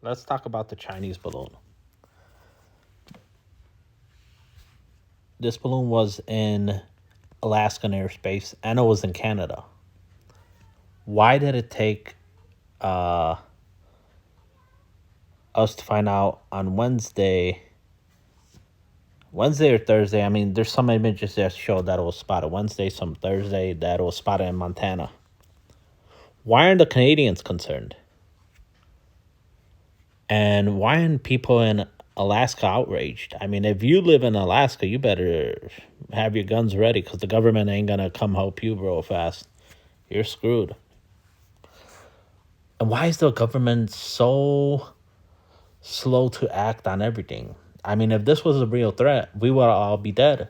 let's talk about the Chinese balloon. This balloon was in Alaskan airspace and it was in Canada. Why did it take uh, us to find out on Wednesday or Thursday? I mean, there's some images that show that it was spotted Wednesday, some Thursday that it was spotted in Montana. Why aren't the Canadians concerned? And why aren't people in Alaska outraged? I mean, if you live in Alaska, you better have your guns ready because the government ain't gonna come help you real fast. You're screwed. And why is the government so slow to act on everything? I mean, if this was a real threat, we would all be dead.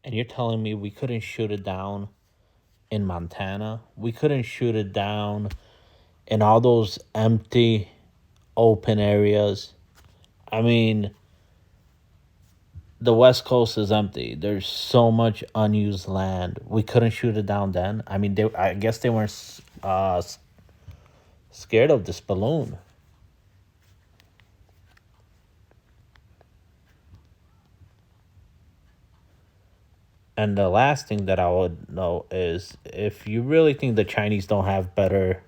And you're telling me we couldn't shoot it down in Montana? We couldn't shoot it down in all those empty, open areas? I mean, the West Coast is empty. There's so much unused land. We couldn't shoot it down then. I mean, I guess they weren't scared of this balloon. And the last thing that I would know is if you really think the Chinese don't have better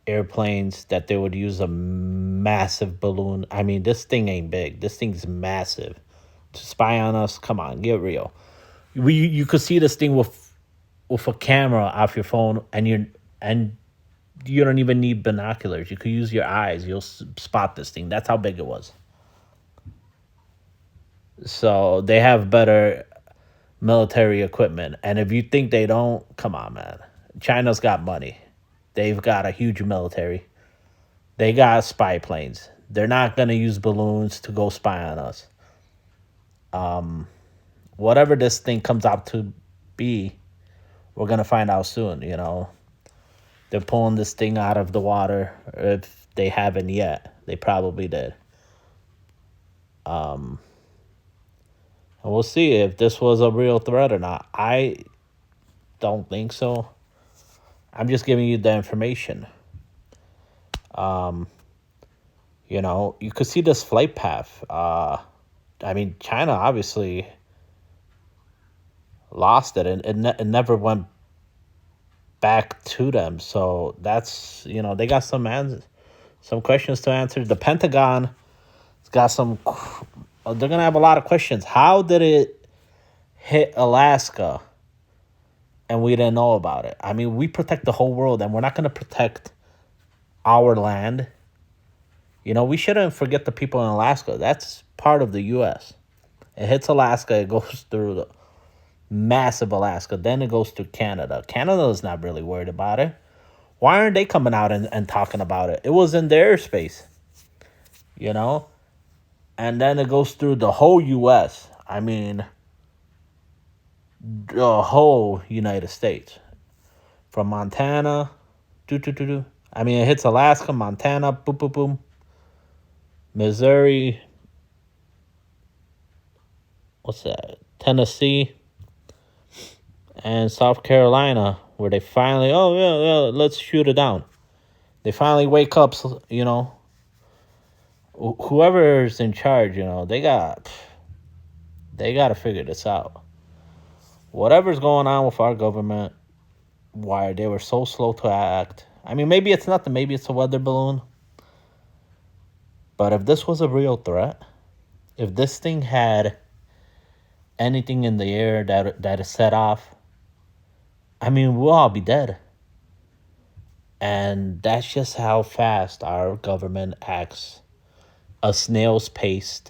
airplanes, that they would use a massive balloon. I mean, this thing ain't big. This thing's massive. To spy on us, come on, get real. You could see this thing with a camera off your phone, and you don't even need binoculars. You could use your eyes. You'll spot this thing. That's how big it was. So they have better military equipment. And if you think they don't, come on, man. China's got money. They've got a huge military. They got spy planes. They're not going to use balloons to go spy on us. Whatever this thing comes out to be, we're going to find out soon, you know. They're pulling this thing out of the water. If they haven't yet, they probably did. And we'll see if this was a real threat or not. I don't think so. I'm just giving you the information. You know, you could see this flight path. I mean, China obviously lost it, and it never went back to them. So that's, you know, they got some questions to answer. The Pentagon has got some. They're gonna have a lot of questions. How did it hit Alaska, and we didn't know about it? I mean, we protect the whole world, and we're not gonna protect our land. You know, we shouldn't forget the people in Alaska. That's part of the U.S. It hits Alaska. It goes through the massive Alaska. Then it goes to Canada. Canada is not really worried about it. Why aren't they coming out and talking about it? It was in their airspace, you know? And then it goes through the whole U.S. I mean, the whole United States. From Montana, I mean, it hits Alaska, Montana, boom, boom, boom. Missouri, what's that? Tennessee, and South Carolina, where they finally, oh yeah, let's shoot it down. They finally wake up, you know. Whoever's in charge, you know, they got to figure this out. Whatever's going on with our government, why they were so slow to act. I mean, maybe it's nothing. Maybe it's a weather balloon. But if this was a real threat, if this thing had anything in the air that is set off, I mean, we'll all be dead. And that's just how fast our government acts. A snail's pace.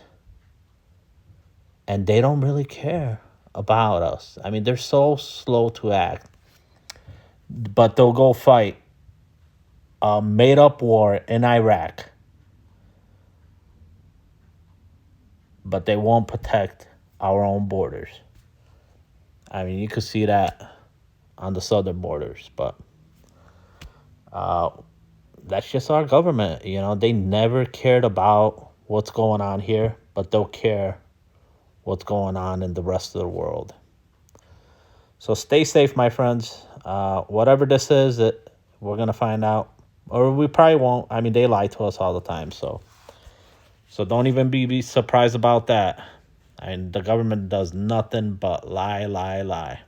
And they don't really care about us. I mean, they're so slow to act. But they'll go fight a made-up war in Iraq. But they won't protect our own borders. I mean, you could see that on the southern borders, but that's just our government. You know, they never cared about what's going on here, but they'll care what's going on in the rest of the world. So stay safe, my friends. Whatever this is, We're gonna find out, or we probably won't. I mean, they lie to us all the time, so don't even be surprised about that. And the government does nothing but lie, lie, lie.